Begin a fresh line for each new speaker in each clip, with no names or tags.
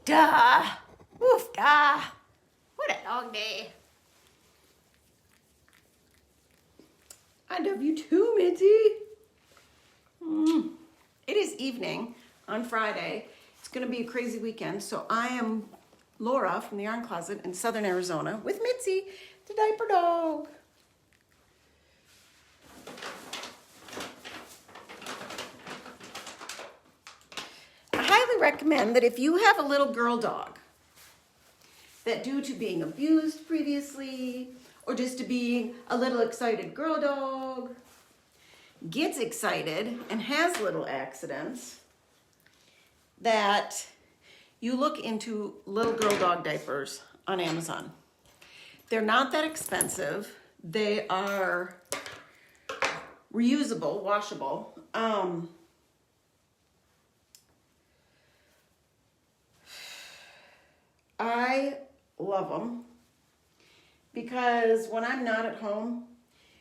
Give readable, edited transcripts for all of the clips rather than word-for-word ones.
Duh. Woof, duh. What a long day. I love you too, Mitzi. It is evening on Friday. It's going to be a crazy weekend, so I am Laura from the Yarn Closet in Southern Arizona with Mitzi, the diaper dog. I highly recommend that if you have a little girl dog that due to being abused previously or just to being a little excited girl dog gets excited and has little accidents, that you look into little girl dog diapers on Amazon. They're not that expensive. They are reusable, washable. I love them because when I'm not at home,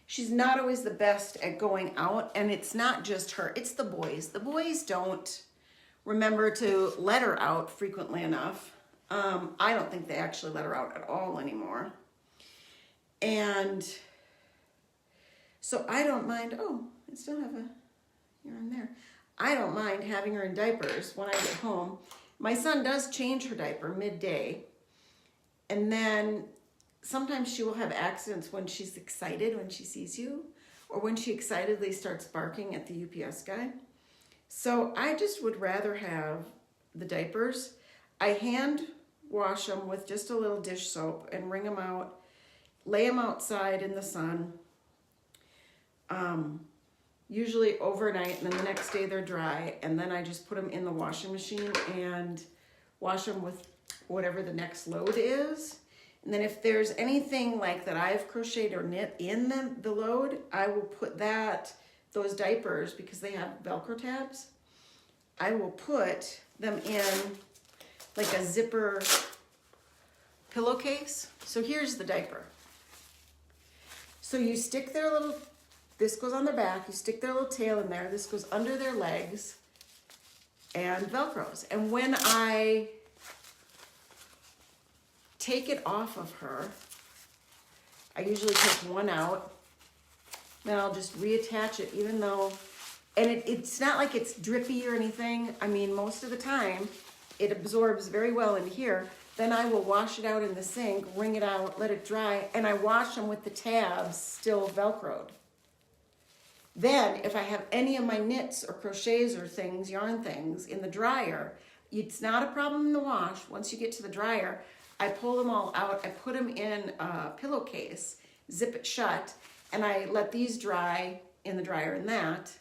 she's not always the best at going out, and it's not just her, it's the boys. The boys don't remember to let her out frequently enough. I don't think they actually let her out at all anymore. And so I don't mind, oh, I still have a yarn there. I don't mind having her in diapers when I get home. My son does change her diaper midday, and then sometimes she will have accidents when she's excited when she sees you, or when she excitedly starts barking at the UPS guy. So I just would rather have the diapers. I hand wash them with just a little dish soap and wring them out, lay them outside in the sun, usually overnight, and then the next day they're dry, and then I just put them in the washing machine and wash them with whatever the next load is. And then if there's anything like that I've crocheted or knit in the load, I will put those diapers, because they have Velcro tabs, I will put them in like a zipper pillowcase. So here's the diaper. So you stick their little, this goes on their back, you stick their little tail in there, this goes under their legs and Velcros. And when I take it off of her, I usually take one out, then I'll just reattach it, even though, and it's not like it's drippy or anything. I mean, most of the time it absorbs very well in here. Then I will wash it out in the sink, wring it out, let it dry, and I wash them with the tabs still Velcroed. Then if I have any of my knits or crochets or things, yarn things in the dryer, it's not a problem in the wash. Once you get to the dryer, I pull them all out, I put them in a pillowcase, zip it shut, and I let these dry in the dryer in that.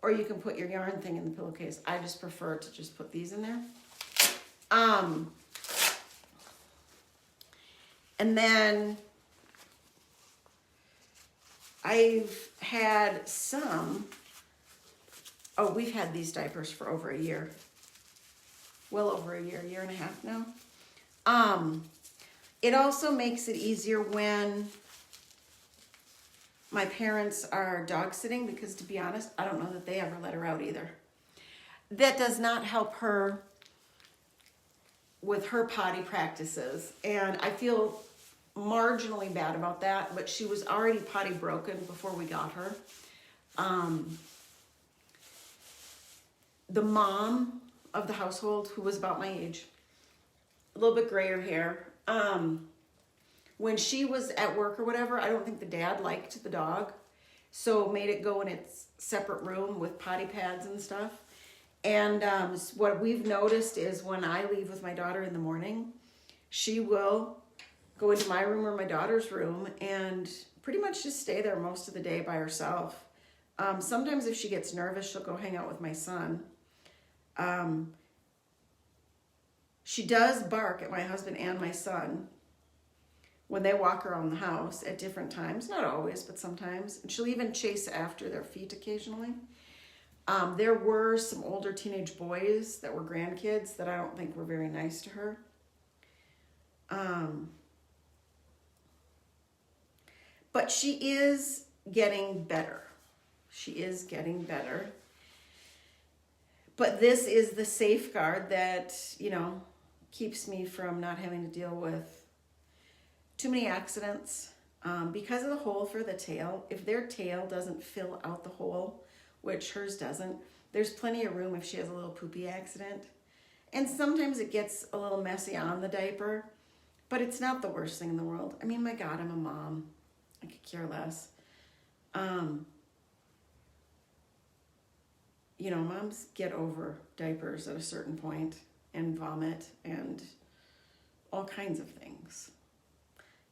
Or you can put your yarn thing in the pillowcase. I just prefer to just put these in there. And then I've had some, we've had these diapers for over a year. Well over a year and a half now. It also makes it easier when my parents are dog sitting, because to be honest, I don't know that they ever let her out either. That does not help her with her potty practices, and I feel marginally bad about that, but she was already potty broken before we got her. The mom of the household, who was about my age, a little bit grayer hair, when she was at work or whatever, I don't think the dad liked the dog, so made it go in its separate room with potty pads and stuff. And what we've noticed is when I leave with my daughter in the morning, she will go into my room or my daughter's room and pretty much just stay there most of the day by herself. Sometimes if she gets nervous, she'll go hang out with my son. She does bark at my husband and my son when they walk around the house at different times. Not always, but sometimes. And she'll even chase after their feet occasionally. There were some older teenage boys that were grandkids that I don't think were very nice to her. But she is getting better. She is getting better. But this is the safeguard that, you know, keeps me from not having to deal with too many accidents. Because of the hole for the tail, if their tail doesn't fill out the hole, which hers doesn't, there's plenty of room if she has a little poopy accident. And sometimes it gets a little messy on the diaper, but it's not the worst thing in the world. I mean, my God, I'm a mom. I could care less. You know, moms get over diapers at a certain point and vomit and all kinds of things.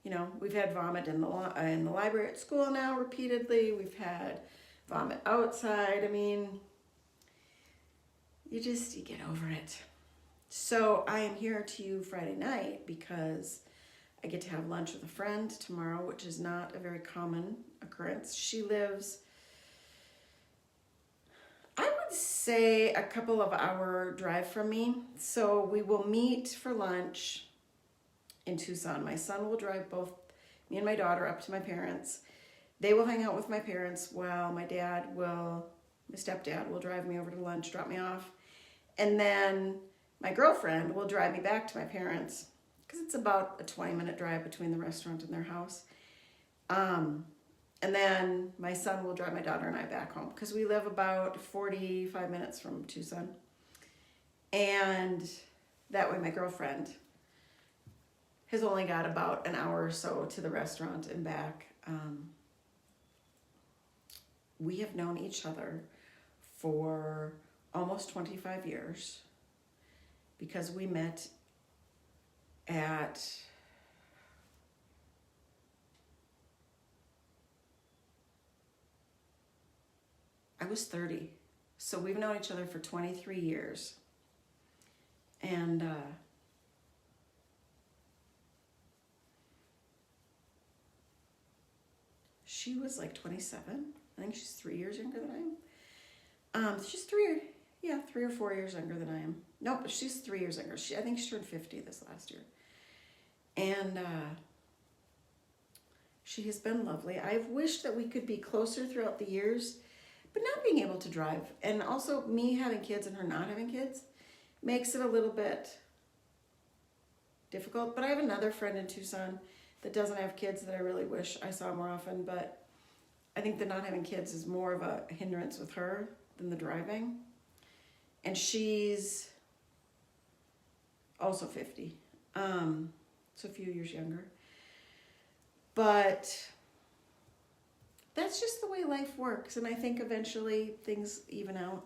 You know, we've had vomit in the library at school now repeatedly. We've had vomit outside. I mean, you get over it. So I am here to you Friday night because I get to have lunch with a friend tomorrow, which is not a very common occurrence. She lives, I would say, a couple of hour drive from me. So we will meet for lunch in Tucson. My son will drive both me and my daughter up to my parents. They will hang out with my parents while my stepdad will drive me over to lunch, drop me off. And then my girlfriend will drive me back to my parents because it's about a 20-minute drive between the restaurant and their house. And then my son will drive my daughter and I back home because we live about 45 minutes from Tucson. And that way my girlfriend has only got about an hour or so to the restaurant and back. We have known each other for almost 25 years because we met at I was 30. So we've known each other for 23 years. And she was like 27. I think she's 3 years younger than I am. She's 3 or 4 years younger than I am. Nope, she's 3 years younger. I think she turned 50 this last year. And she has been lovely. I've wished that we could be closer throughout the years, but not being able to drive. And also me having kids and her not having kids makes it a little bit difficult. But I have another friend in Tucson that doesn't have kids that I really wish I saw more often, but I think that not having kids is more of a hindrance with her than the driving. And she's also 50, so a few years younger. But that's just the way life works, and I think eventually things even out.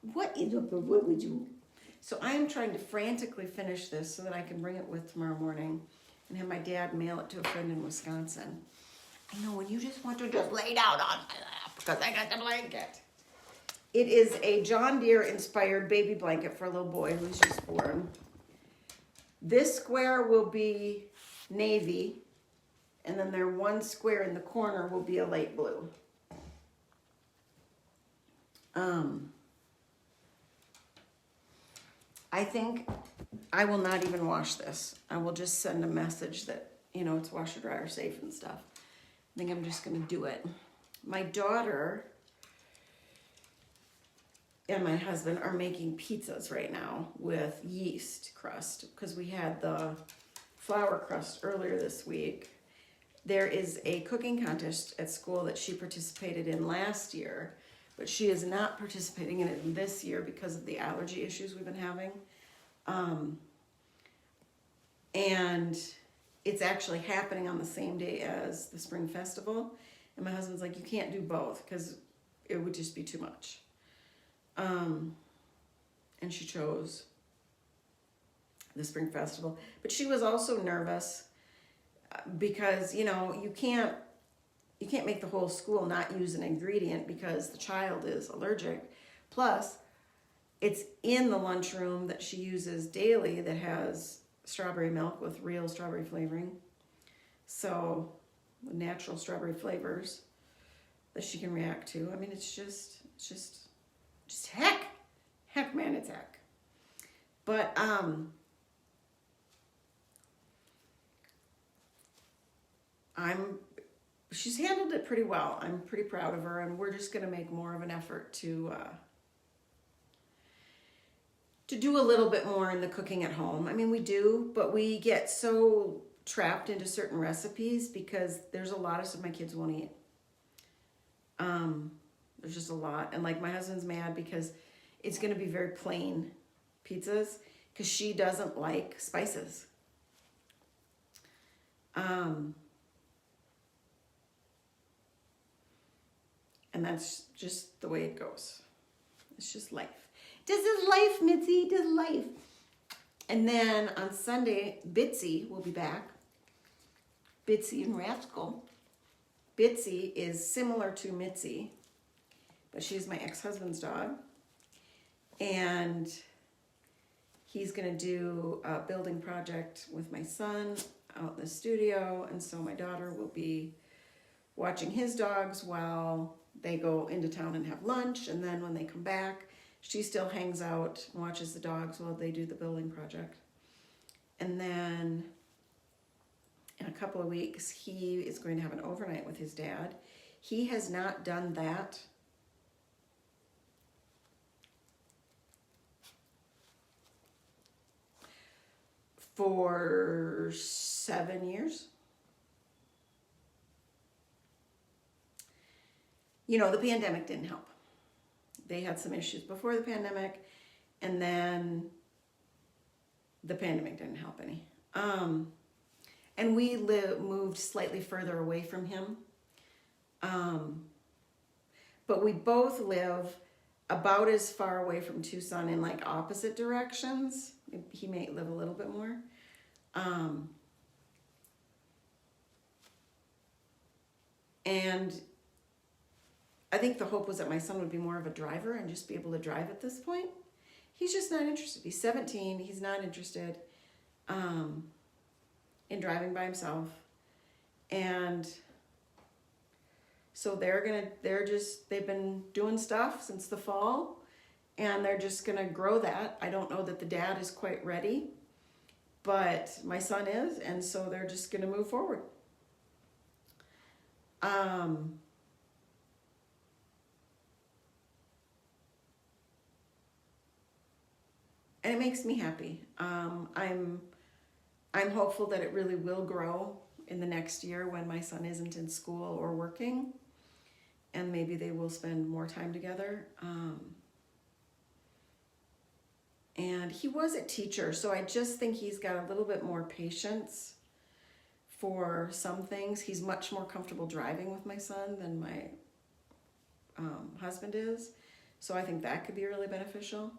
What would you? So I am trying to frantically finish this so that I can bring it with tomorrow morning and have my dad mail it to a friend in Wisconsin. I know, when you just want to just lay down on my lap because I got the blanket. It is a John Deere inspired baby blanket for a little boy who's just born. This square will be navy, and then their one square in the corner will be a light blue. I think I will not even wash this. I will just send a message that, you know, it's washer dryer safe and stuff. I think I'm just going to do it. My daughter and my husband are making pizzas right now with yeast crust because we had the flour crust earlier this week. There is a cooking contest at school that she participated in last year, but she is not participating in it this year because of the allergy issues we've been having. And it's actually happening on the same day as the spring festival. And my husband's like, you can't do both because it would just be too much. And she chose the spring festival. But she was also nervous because, you know, you can't make the whole school not use an ingredient because the child is allergic. Plus, it's in the lunchroom that she uses daily that has strawberry milk with real strawberry flavoring. So, natural strawberry flavors that she can react to. I mean, it's just heck. Heck, man, it's heck. But, she's handled it pretty well. I'm pretty proud of her, and we're just going to make more of an effort to do a little bit more in the cooking at home. I mean, we do, but we get so trapped into certain recipes because there's a lot of stuff my kids won't eat. There's just a lot. And like my husband's mad because it's going to be very plain pizzas because she doesn't like spices. And that's just the way it goes. It's just life. This is life, Mitzi. This is life. And then on Sunday, Bitsy will be back. Bitsy and Rascal. Bitsy is similar to Mitzi, but she's my ex-husband's dog. And he's going to do a building project with my son out in the studio. And so my daughter will be watching his dogs while they go into town and have lunch. And then when they come back, she still hangs out and watches the dogs while they do the building project. And then in a couple of weeks, he is going to have an overnight with his dad. He has not done that for 7 years. You know, the pandemic didn't help. They had some issues before the pandemic, and then the pandemic didn't help any. And we moved slightly further away from him. But we both live about as far away from Tucson in like opposite directions. He may live a little bit more. And I think the hope was that my son would be more of a driver and just be able to drive at this point. He's just not interested. He's 17. He's not interested in driving by himself. And so they've been doing stuff since the fall, and they're just going to grow that. I don't know that the dad is quite ready, but my son is, and so they're just going to move forward. And it makes me happy. I'm hopeful that it really will grow in the next year when my son isn't in school or working, and maybe they will spend more time together. And he was a teacher, so I just think he's got a little bit more patience for some things. He's much more comfortable driving with my son than my husband is, so I think that could be really beneficial.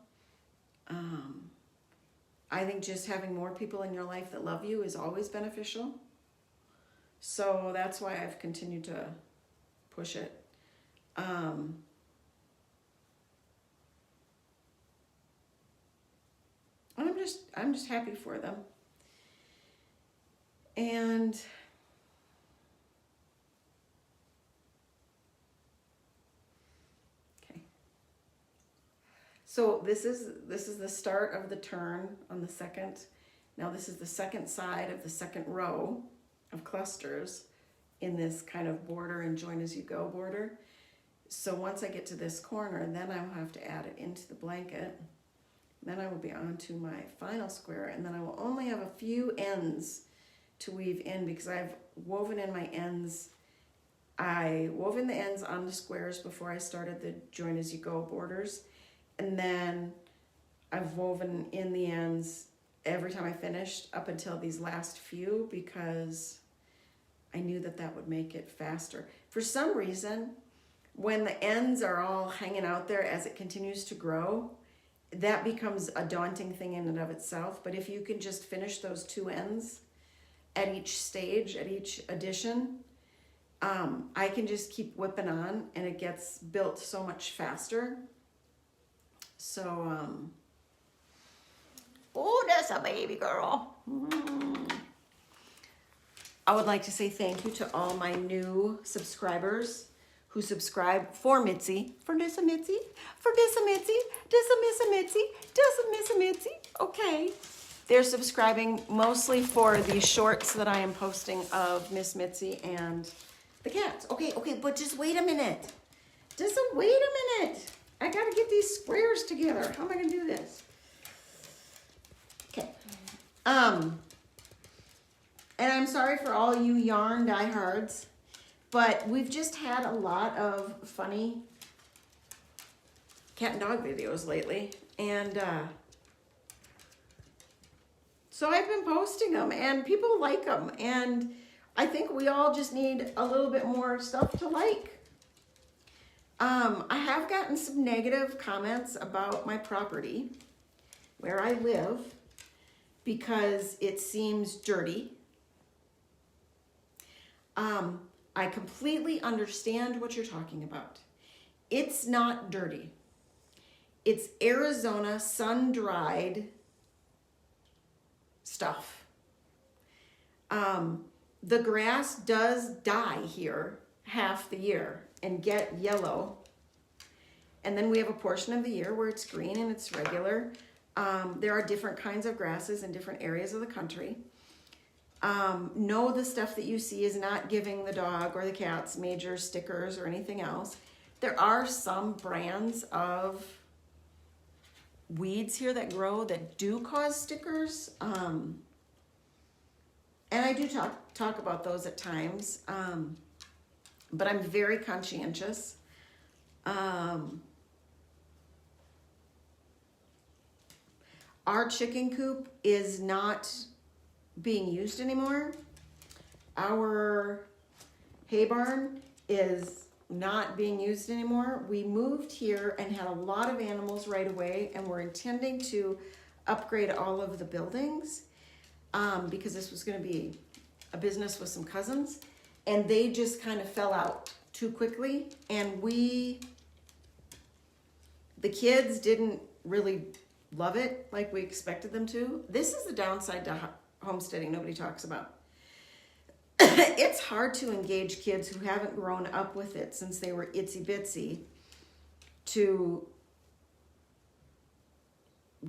I think just having more people in your life that love you is always beneficial. So that's why I've continued to push it. I'm just happy for them. And so this is the start of the turn on the second. Now this is the second side of the second row of clusters in this kind of border and join as you go border. So once I get to this corner, then I will have to add it into the blanket. Then I will be on to my final square, and then I will only have a few ends to weave in because I've woven in my ends. I wove in the ends on the squares before I started the join as you go borders. And then I've woven in the ends every time I finished up until these last few because I knew that that would make it faster. For some reason, when the ends are all hanging out there as it continues to grow, that becomes a daunting thing in and of itself. But if you can just finish those two ends at each stage, at each addition, I can just keep whipping on and it gets built so much faster. So, oh, that's a baby girl. I would like to say thank you to all my new subscribers who subscribe for Mitzi, for this a Mitzi, for this a Mitzi, this a Miss a Mitzi, this a Miss a Mitzi. Okay. They're subscribing mostly for the shorts that I am posting of Miss Mitzi and The cats. Okay, but just wait a minute. Just wait a minute. I gotta get these squares together. How am I gonna do this? Okay. And I'm sorry for all you yarn diehards, but we've just had a lot of funny cat and dog videos lately, and so I've been posting them, and people like them, and I think we all just need a little bit more stuff to like. I have gotten some negative comments about my property where I live because it seems dirty. I completely understand what you're talking about. It's not dirty. It's Arizona sun-dried stuff. The grass does die here half the year and get yellow. And then we have a portion of the year where it's green and it's regular. There are different kinds of grasses in different areas of the country. No, the stuff that you see is not giving the dog or the cats major stickers or anything else. There are some brands of weeds here that grow that do cause stickers. And I do talk about those at times. But I'm very conscientious. Our chicken coop is not being used anymore. Our hay barn is not being used anymore. We moved here and had a lot of animals right away, and we're intending to upgrade all of the buildings because this was going to be a business with some cousins, and they just kind of fell out too quickly, and the kids didn't really love it like we expected them to. This is the downside to homesteading nobody talks about. It's hard to engage kids who haven't grown up with it since they were itsy bitsy to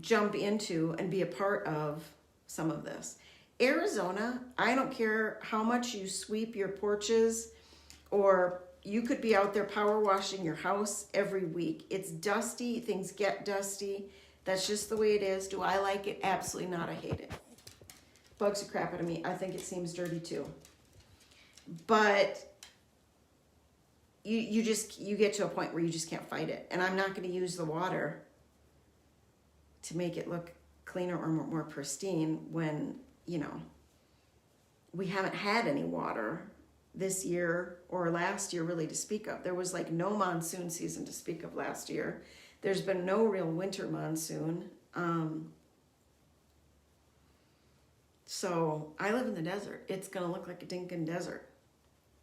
jump into and be a part of some of this. Arizona, I don't care how much you sweep your porches, or you could be out there power washing your house every week. It's dusty, things get dusty. That's just the way it is. Do I like it? Absolutely not. I hate it. Bugs the crap out of me. I think it seems dirty too. But you get to a point where you just can't fight it. And I'm not going to use the water to make it look cleaner or more pristine when, we haven't had any water this year or last year really to speak of. There was like no monsoon season to speak of last year. There's been no real winter monsoon. So I live in the desert. It's going to look like a dinkin' desert.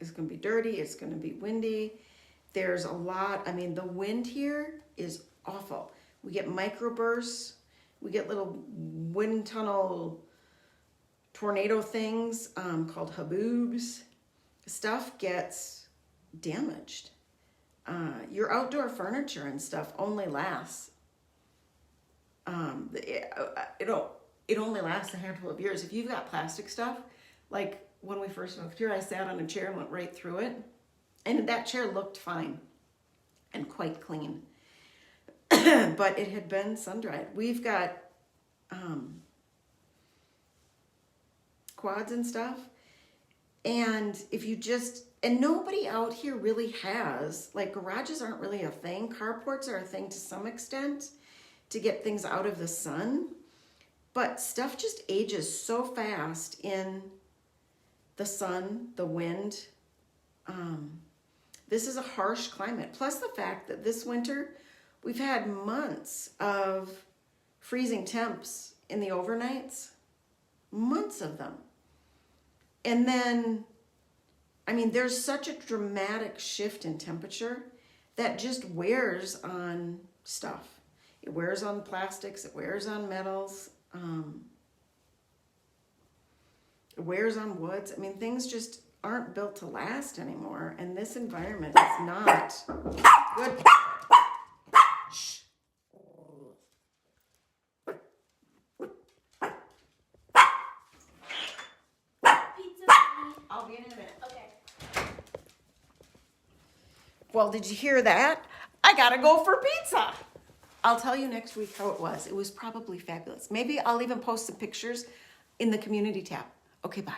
It's going to be dirty. It's going to be windy. There's a lot. The wind here is awful. We get microbursts. We get little wind tunnel tornado things called haboobs. Stuff gets damaged. Your outdoor furniture and stuff only lasts. It only lasts a handful of years. If you've got plastic stuff, like when we first moved here, I sat on a chair and went right through it. And that chair looked fine and quite clean. But it had been sun-dried. We've got quads and stuff. And and nobody out here really has, like, garages aren't really a thing. Carports are a thing to some extent to get things out of the sun. But stuff just ages so fast in the sun, the wind. This is a harsh climate. Plus the fact that this winter, we've had months of freezing temps in the overnights. Months of them. And then, there's such a dramatic shift in temperature that just wears on stuff. It wears on plastics, it wears on metals. It wears on woods. Things just aren't built to last anymore, and this environment is not good. Shh. Pizza. I'll be in a minute.
Okay.
Well, did you hear that? I gotta go for pizza. I'll tell you next week how it was. It was probably fabulous. Maybe I'll even post some pictures in the community tab. Okay, bye.